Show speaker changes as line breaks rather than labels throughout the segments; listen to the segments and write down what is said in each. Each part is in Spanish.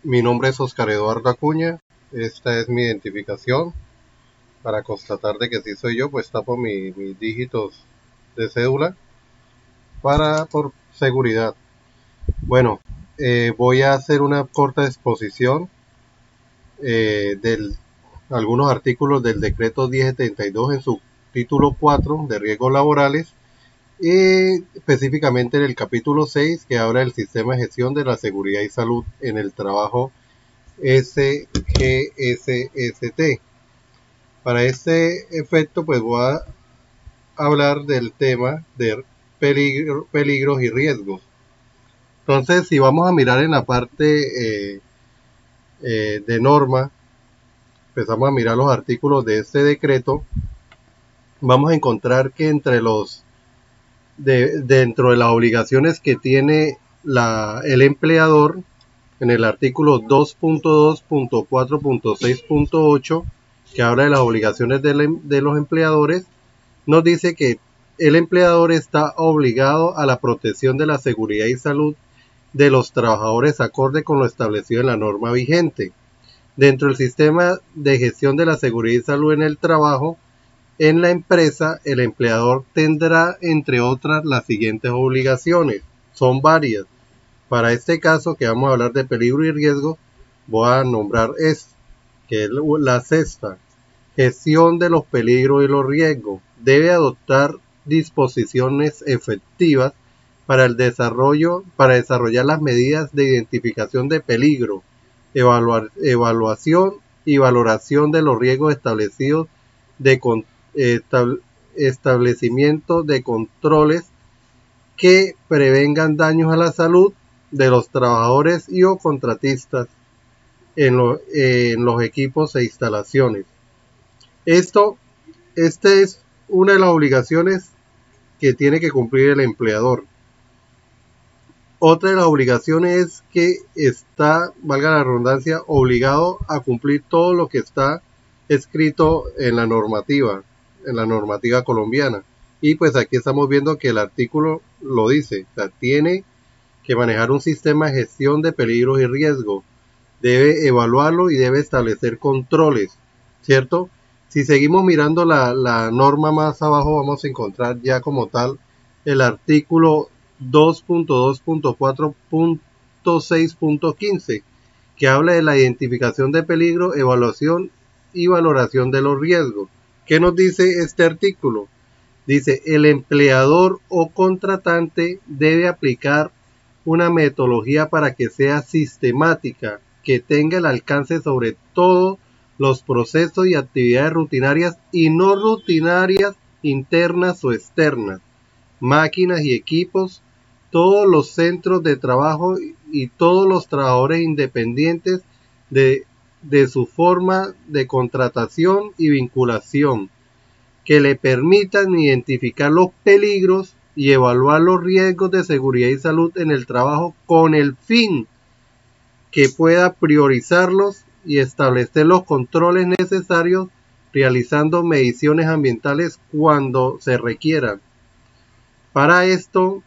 Mi nombre es Oscar Eduardo Acuña. Esta es mi identificación. Para constatar de que sí soy yo, pues tapo mis dígitos de cédula por seguridad. Bueno, voy a hacer una corta exposición de algunos artículos del decreto 1072 en su título 4 de riesgos laborales y específicamente en el capítulo 6 que habla del sistema de gestión de la seguridad y salud en el trabajo SGSST. Para este efecto, pues voy a hablar del tema de peligros y riesgos. Entonces, si vamos a mirar en la parte de norma, empezamos a mirar los artículos de este decreto, vamos a encontrar que dentro de las obligaciones que tiene el empleador, en el artículo 2.2.4.6.8, que habla de las obligaciones de los empleadores, nos dice que el empleador está obligado a la protección de la seguridad y salud de los trabajadores acorde con lo establecido en la norma vigente. Dentro del sistema de gestión de la seguridad y salud en el trabajo, en la empresa, el empleador tendrá, entre otras, las siguientes obligaciones. Son varias. Para este caso, que vamos a hablar de peligro y riesgo, voy a nombrar que es la sexta. Gestión de los peligros y los riesgos. Debe adoptar disposiciones efectivas para desarrollar las medidas de identificación de peligro, evaluación y valoración de los riesgos establecidos, de establecimiento de controles que prevengan daños a la salud de los trabajadores y o contratistas en los equipos e instalaciones. Esta es una de las obligaciones que tiene que cumplir el empleador. Otra de las obligaciones es que está, valga la redundancia, obligado a cumplir todo lo que está escrito en la normativa colombiana. Y pues aquí estamos viendo que el artículo lo dice, o sea, tiene que manejar un sistema de gestión de peligros y riesgos, debe evaluarlo y debe establecer controles, ¿cierto? Si seguimos mirando la norma más abajo, vamos a encontrar ya como tal el artículo 2.2.4.6.15, que habla de la identificación de peligro, evaluación y valoración de los riesgos. ¿Qué nos dice este artículo? Dice, el empleador o contratante debe aplicar una metodología para que sea sistemática, que tenga el alcance sobre todos los procesos y actividades rutinarias y no rutinarias, internas o externas, máquinas y equipos, todos los centros de trabajo y todos los trabajadores independientes de su forma de contratación y vinculación, que le permitan identificar los peligros y evaluar los riesgos de seguridad y salud en el trabajo con el fin que pueda priorizarlos y establecer los controles necesarios, realizando mediciones ambientales cuando se requieran. Para esto,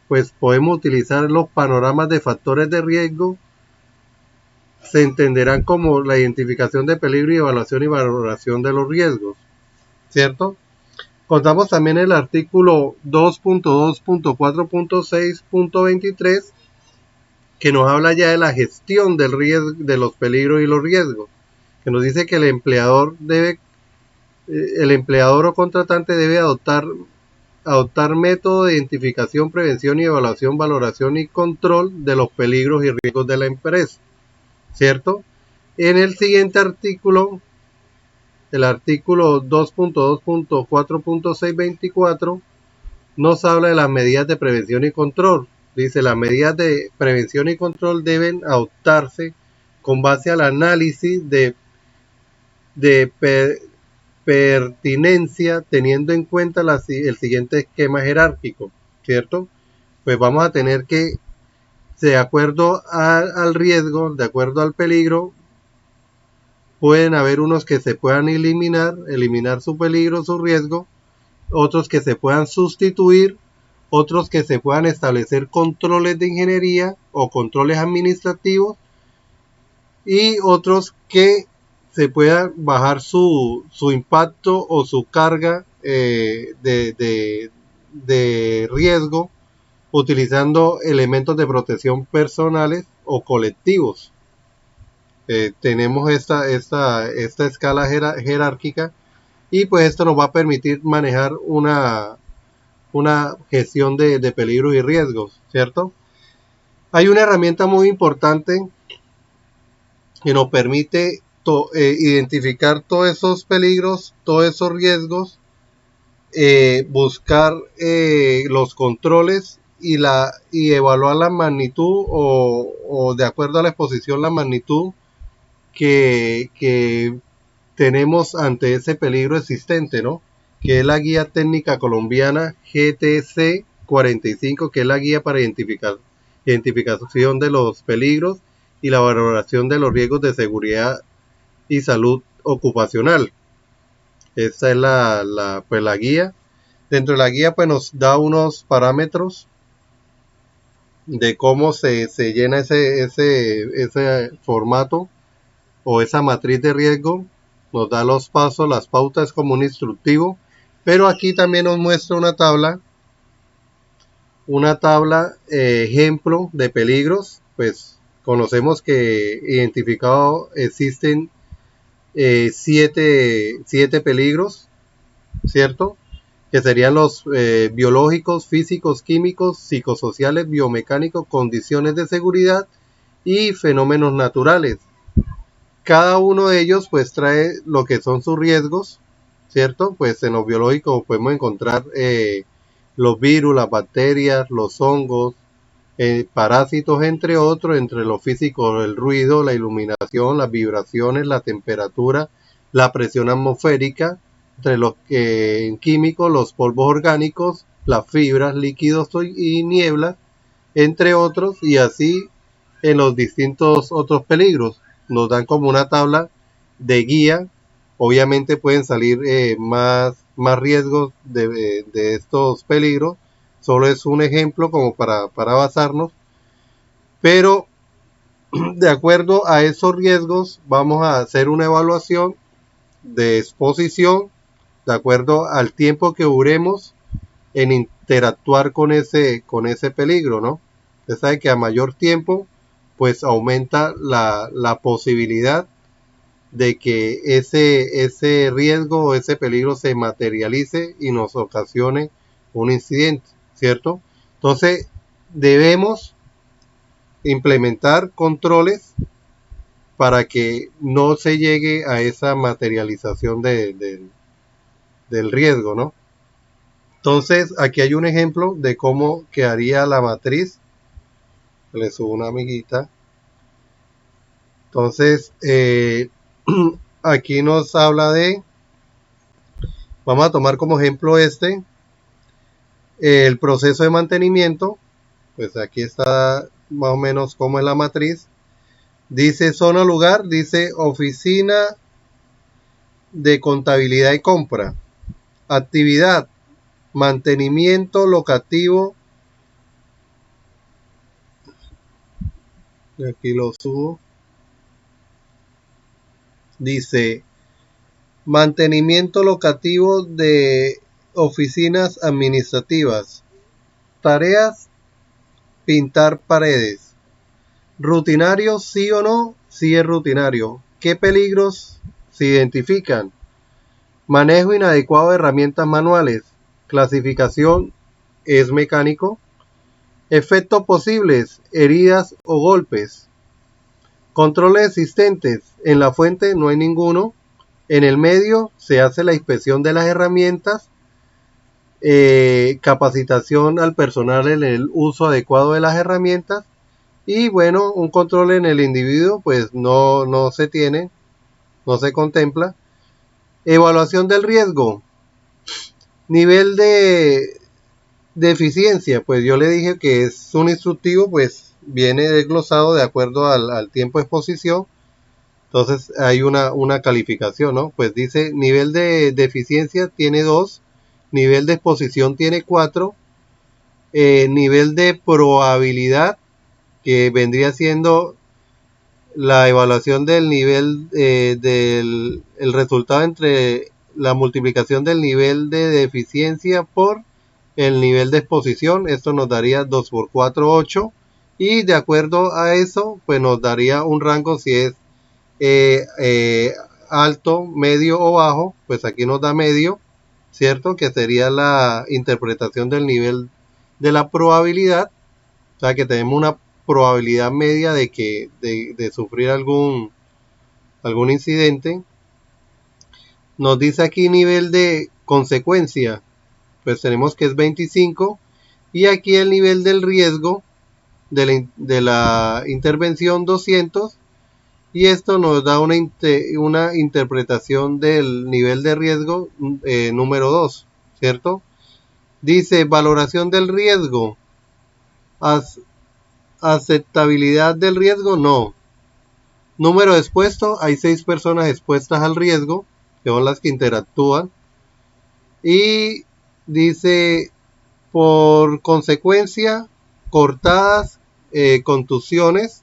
pues podemos utilizar los panoramas de factores de riesgo. Se entenderán como la identificación de peligro y evaluación y valoración de los riesgos, ¿cierto? Contamos también el artículo 2.2.4.6.23, que nos habla ya de la gestión del riesgo, de los peligros y los riesgos, que nos dice que el empleador o contratante debe adoptar métodos de identificación, prevención y evaluación, valoración y control de los peligros y riesgos de la empresa, ¿cierto? En el siguiente artículo, el artículo 2.2.4.624, nos habla de las medidas de prevención y control. Dice, las medidas de prevención y control deben adoptarse con base al análisis de pertinencia, teniendo en cuenta el siguiente esquema jerárquico, ¿cierto? Pues vamos a tener que, de acuerdo al riesgo, de acuerdo al peligro, pueden haber unos que se puedan eliminar su peligro, su riesgo, otros que se puedan sustituir, otros que se puedan establecer controles de ingeniería o controles administrativos, y otros que se pueda bajar su impacto o su carga de riesgo utilizando elementos de protección personales o colectivos. Tenemos esta escala jerárquica y pues esto nos va a permitir manejar una gestión de peligros y riesgos, ¿cierto? Hay una herramienta muy importante que nos permite identificar todos esos peligros, todos esos riesgos, buscar los controles y evaluar la magnitud o de acuerdo a la exposición la magnitud que tenemos ante ese peligro existente, ¿no? Que es la guía técnica colombiana GTC 45, que es la guía para identificación de los peligros y la valoración de los riesgos de seguridad y salud ocupacional. Esta es la guía. Dentro de la guía pues nos da unos parámetros de cómo se llena ese formato o esa matriz de riesgo. Nos da los pasos, las pautas como un instructivo, pero aquí también nos muestra una tabla ejemplo de peligros. Pues conocemos que identificado existen 7 peligros, ¿cierto? Que serían los biológicos, físicos, químicos, psicosociales, biomecánicos, condiciones de seguridad y fenómenos naturales. Cada uno de ellos pues trae lo que son sus riesgos, ¿cierto? Pues en los biológicos podemos encontrar los virus, las bacterias, los hongos, parásitos, entre otros. Entre los físicos, el ruido, la iluminación, las vibraciones, la temperatura, la presión atmosférica. Entre los químicos, los polvos orgánicos, las fibras, líquidos y nieblas, entre otros, y así en los distintos otros peligros. Nos dan como una tabla de guía. Obviamente pueden salir más riesgos de estos peligros. Solo es un ejemplo como para basarnos. Pero de acuerdo a esos riesgos vamos a hacer una evaluación de exposición de acuerdo al tiempo que duremos en interactuar con ese peligro, ¿no? Usted sabe que a mayor tiempo pues aumenta la posibilidad de que ese riesgo o ese peligro se materialice y nos ocasione un incidente, ¿cierto? Entonces debemos implementar controles para que no se llegue a esa materialización del riesgo, ¿no? Entonces aquí hay un ejemplo de cómo quedaría la matriz. Le subo una amiguita. Entonces aquí nos habla vamos a tomar como ejemplo el proceso de mantenimiento. Pues aquí está más o menos cómo es la matriz. Dice zona lugar, dice oficina de contabilidad y compra. Actividad, mantenimiento locativo. Aquí lo subo. Dice mantenimiento locativo de oficinas administrativas. Tareas, pintar paredes. Rutinario, sí o no, sí es rutinario. ¿Qué peligros se identifican? Manejo inadecuado de herramientas manuales. Clasificación, es mecánico. Efectos posibles, heridas o golpes. Controles existentes, en la fuente no hay ninguno. En el medio se hace la inspección de las herramientas. Capacitación al personal en el uso adecuado de las herramientas. Y bueno, un control en el individuo pues no se tiene, no se contempla. Evaluación del riesgo. Nivel de eficiencia, pues yo le dije que es un instructivo, pues viene desglosado de acuerdo al tiempo de exposición. Entonces hay una calificación, ¿no? Pues dice nivel de eficiencia tiene 2, nivel de exposición tiene 4, nivel de probabilidad, que vendría siendo la evaluación del nivel del el resultado entre la multiplicación del nivel de deficiencia por el nivel de exposición. Esto nos daría 2 por 4, 8. Y de acuerdo a eso, pues nos daría un rango si es eh, eh, alto, medio o bajo. Pues aquí nos da medio, ¿cierto? Que sería la interpretación del nivel de la probabilidad. O sea que tenemos una probabilidad media de sufrir algún incidente. Nos dice aquí nivel de consecuencia, pues tenemos que es 25. Y aquí el nivel del riesgo de la intervención 200. Y esto nos da una interpretación del nivel de riesgo número 2, ¿cierto? Dice valoración del riesgo, aceptabilidad del riesgo, no. Número expuesto, hay 6 personas expuestas al riesgo, que son las que interactúan. Y dice, por consecuencia, cortadas, contusiones.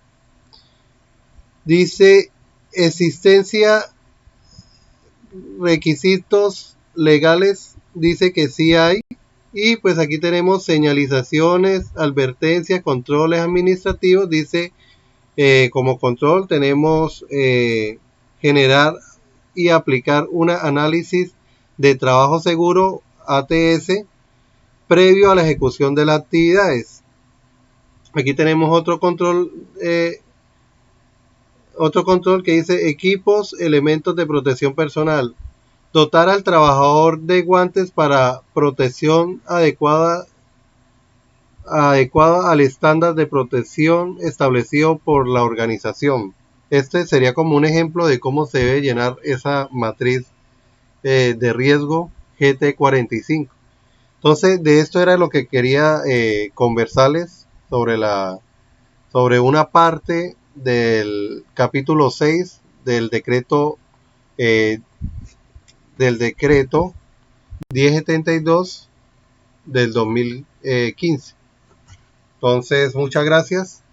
Dice, existencia, requisitos legales, dice que sí hay. Y pues aquí tenemos señalizaciones, advertencias, controles administrativos. Dice, como control tenemos generar y aplicar un análisis de trabajo seguro ATS previo a la ejecución de las actividades. Aquí tenemos otro control que dice equipos, elementos de protección personal. Dotar al trabajador de guantes para protección adecuada al estándar de protección establecido por la organización. Este sería como un ejemplo de cómo se debe llenar esa matriz de riesgo GT45. Entonces, de esto era lo que quería conversarles sobre una parte del capítulo 6 eh, del decreto 1072 del 2015. Entonces, muchas gracias.